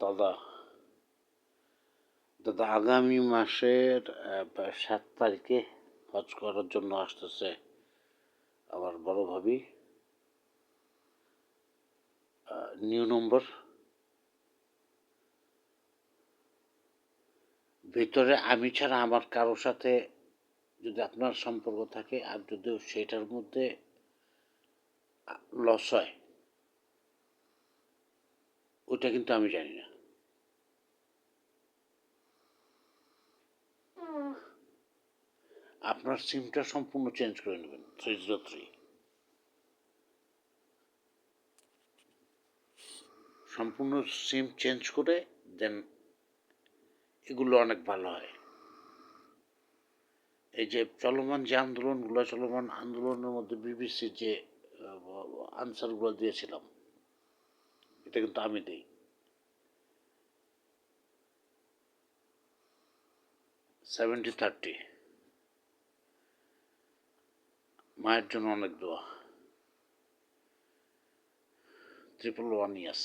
দাদা দাদা আগামী মাসের 7 তারিখে হজ করার জন্য আসতেছে আমার বড় ভাবি। নিউ নম্বর ভিতরে আমি ছাড়া আমার কারোর সাথে যদি আপনার সম্পর্ক থাকে আর যদিও সেটার মধ্যে লস হয় ওইটা কিন্তু আমি জানি না। আপনার সিমটা সম্পূর্ণ চেঞ্জ করে নেবেন 303 সম্পূর্ণ সিম চেঞ্জ করে দেন, এগুলো অনেক ভালো হয়। এই যে চলমান যে আন্দোলনগুলো, চলমান আন্দোলনের মধ্যে বিবিসি যে আনসারগুলো দিয়েছিলাম এটা কিন্তু আমি দিই। 70-30 মায়ের জন্য অনেক দোয়া। 111 ইয়াস।